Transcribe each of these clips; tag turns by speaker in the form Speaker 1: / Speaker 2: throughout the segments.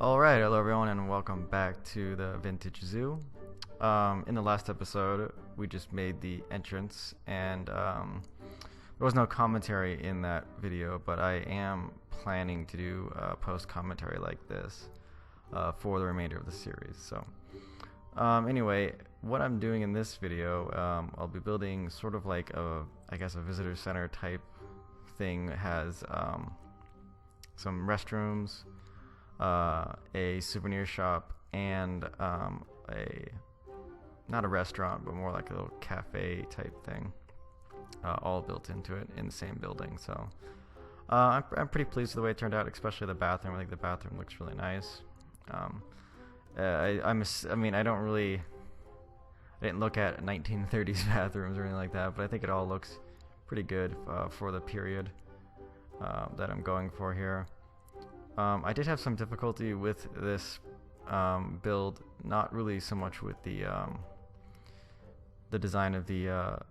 Speaker 1: Alright, hello everyone and welcome back to the Vintage Zoo. In the last episode, we just made the entrance and there was no commentary in that video, but I am planning to do post-commentary like this for the remainder of the series. So, anyway, what I'm doing in this video, I'll be building sort of like I guess a visitor center type thing. It has some restrooms, a souvenir shop, and not a restaurant, but more like a little cafe type thing, all built into it in the same building. So I'm pretty pleased with the way it turned out, especially the bathroom. I think the bathroom looks really nice. I didn't look at 1930s bathrooms or anything like that, but I think it all looks pretty good for the period that I'm going for here. I did have some difficulty with this build, not really so much with the design of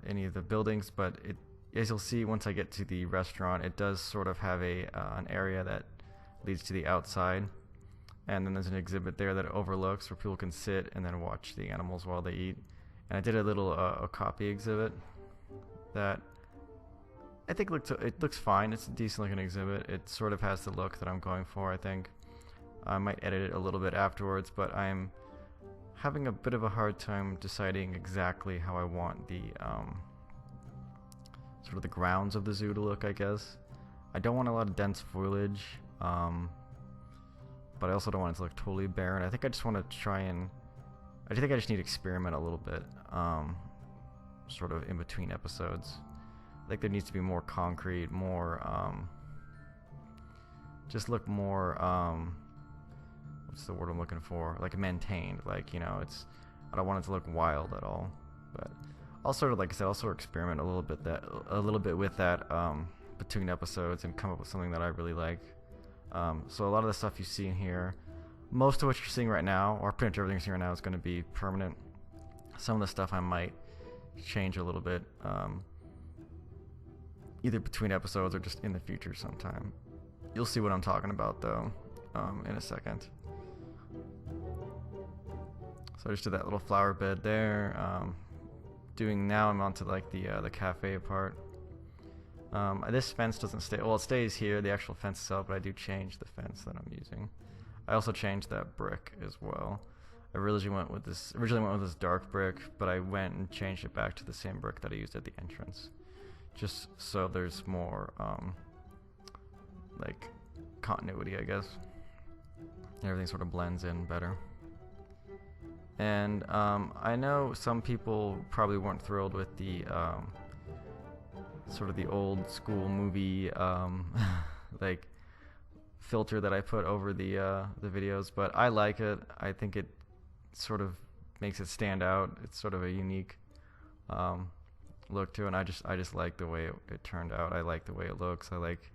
Speaker 1: any of the buildings, but as you'll see once I get to the restaurant, it does sort of have an area that leads to the outside, and then there's an exhibit there that overlooks where people can sit and then watch the animals while they eat. And I did a little a copy exhibit that I think it looks fine. It's a decent looking exhibit. It sort of has the look that I'm going for, I think. I might edit it a little bit afterwards, but I'm having a bit of a hard time deciding exactly how I want the sort of the grounds of the zoo to look, I guess. I don't want a lot of dense foliage, but I also don't want it to look totally barren. I think I just want to I think I just need to experiment a little bit, sort of in between episodes. Like there needs to be more concrete, more just look more what's the word I'm looking for? Like maintained. Like, you know, I don't want it to look wild at all. But I'll sort of, like I said, I'll sort of experiment a little bit with that between episodes and come up with something that I really like. So a lot of the stuff you see in here, most of what you're seeing right now, or pretty much everything you're seeing right now, is going to be permanent. Some of the stuff I might change a little bit. Either between episodes or just in the future sometime. You'll see what I'm talking about though in a second. So I just did that little flower bed there. Now I'm onto like the cafe part. This fence doesn't stay. Well, it stays here, the actual fence itself, but I do change the fence that I'm using. I also changed that brick as well. I originally went with this dark brick, but I went and changed it back to the same brick that I used at the entrance, just so there's more like continuity, I guess. Everything sort of blends in better. And I know some people probably weren't thrilled with the sort of the old school movie like filter that I put over the videos, but I like it. I think it sort of makes it stand out. It's sort of a unique look to it, and I just like the way it turned out. I like the way it looks. I like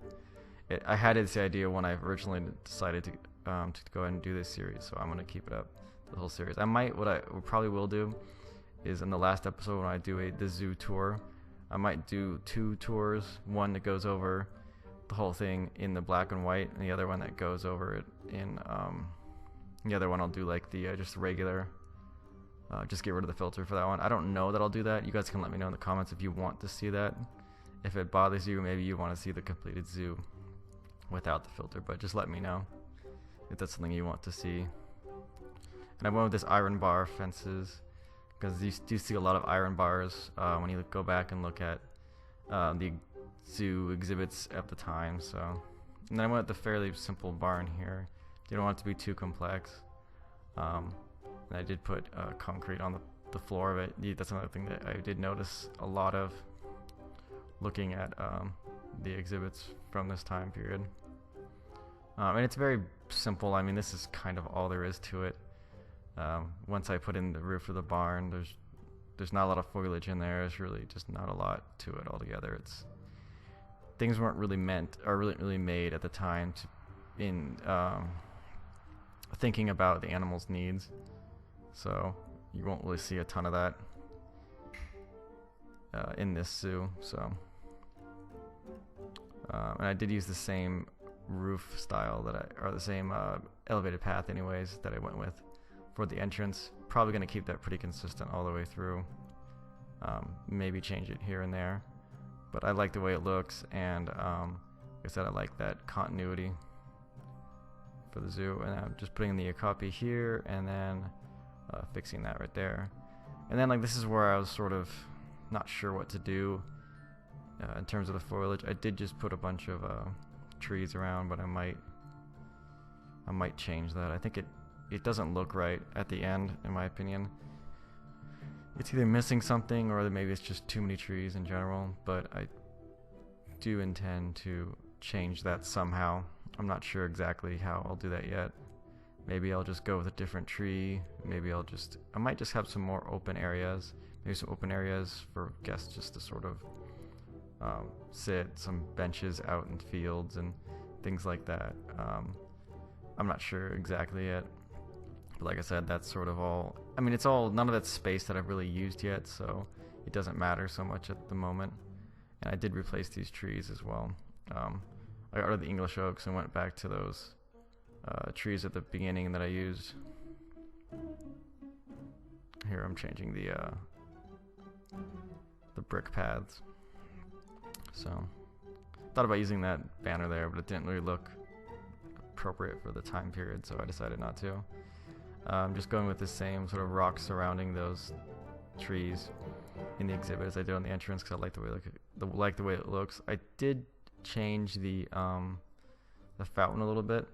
Speaker 1: it. I had this idea when I originally decided to go ahead and do this series, so I'm gonna keep it up the whole series. What I probably will do is in the last episode when I do the zoo tour, I might do 2 tours, one that goes over the whole thing in the black and white, and the other one that goes over it in the other one I'll do like the just regular. Just get rid of the filter for that one. I don't know that I'll do that. You guys can let me know in the comments if you want to see that. If it bothers you, maybe you want to see the completed zoo without the filter, but just let me know if that's something you want to see. And I went with this iron bar fences because you do see a lot of iron bars when you go back and look at the zoo exhibits at the time. So, and then I went with the fairly simple barn here. You don't want it to be too complex. And I did put concrete on the floor of it. That's another thing that I did notice a lot of looking at the exhibits from this time period. And it's very simple. I mean, this is kind of all there is to it. Once I put in the roof of the barn, there's not a lot of foliage in there. There's really just not a lot to it altogether. Things weren't really really made at the time in thinking about the animals' needs. So you won't really see a ton of that in this zoo. So and I did use the same roof style or the same elevated path anyways that I went with for the entrance. Probably going to keep that pretty consistent all the way through. Maybe change it here and there, but I like the way it looks, and like I said, I like that continuity for the zoo. And I'm just putting the copy here, and then fixing that right there. And then like this is where I was sort of not sure what to do in terms of the foliage. I did just put a bunch of trees around, but I might change that. I think it doesn't look right at the end, in my opinion. It's either missing something, or maybe it's just too many trees in general, but I do intend to change that somehow. I'm not sure exactly how I'll do that yet. Maybe I'll just go with a different tree. Maybe I might just have some more open areas. Maybe some open areas for guests just to sort of sit, some benches out in fields and things like that. I'm not sure exactly yet. But like I said, that's sort of all. I mean, none of that's space that I've really used yet, so it doesn't matter so much at the moment. And I did replace these trees as well. I got rid of the English oaks and went back to those trees at the beginning that I used. Here I'm changing the brick paths. So thought about using that banner there, but it didn't really look appropriate for the time period, so I decided not to. I'm just going with the same sort of rocks surrounding those trees in the exhibit as I did on the entrance, because I like the way it looks. I did change the fountain a little bit.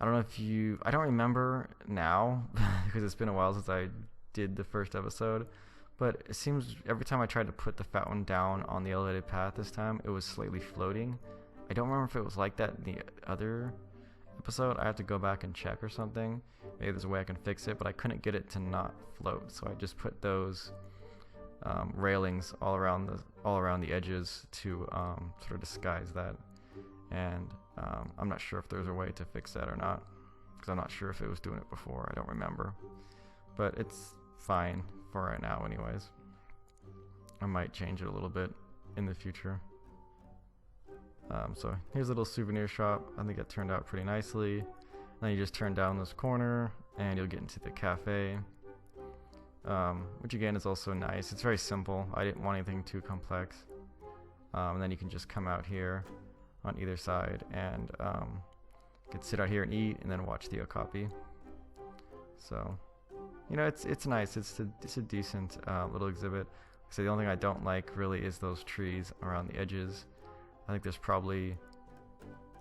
Speaker 1: I don't remember now because it's been a while since I did the first episode, but it seems every time I tried to put the fountain down on the elevated path this time, it was slightly floating. I don't remember if it was like that in the other episode. I have to go back and check or something. Maybe there's a way I can fix it, but I couldn't get it to not float, so I just put those railings all around the edges to sort of disguise that. And I'm not sure if there's a way to fix that or not, because I'm not sure if it was doing it before. I don't remember, but it's fine for right now anyways. I might change it a little bit in the future. So here's a little souvenir shop. I think it turned out pretty nicely. Then you just turn down this corner and you'll get into the cafe, which again is also nice. It's very simple. I didn't want anything too complex. And then you can just come out here on either side and you can sit out here and eat and then watch the Okapi. So, you know, it's nice. It's a decent little exhibit. So the only thing I don't like really is those trees around the edges. I think there's probably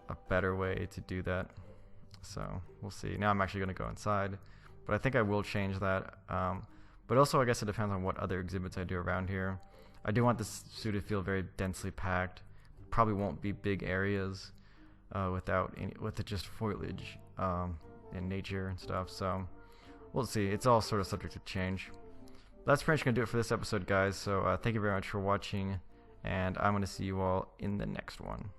Speaker 1: a better way to do that. So we'll see. Now I'm actually going to go inside, but I think I will change that. But also I guess it depends on what other exhibits I do around here. I do want this zoo to feel very densely packed. Probably won't be big areas with just foliage and nature and stuff. So we'll see. It's all sort of subject to change. That's pretty much going to do it for this episode, guys. So thank you very much for watching, and I'm going to see you all in the next one.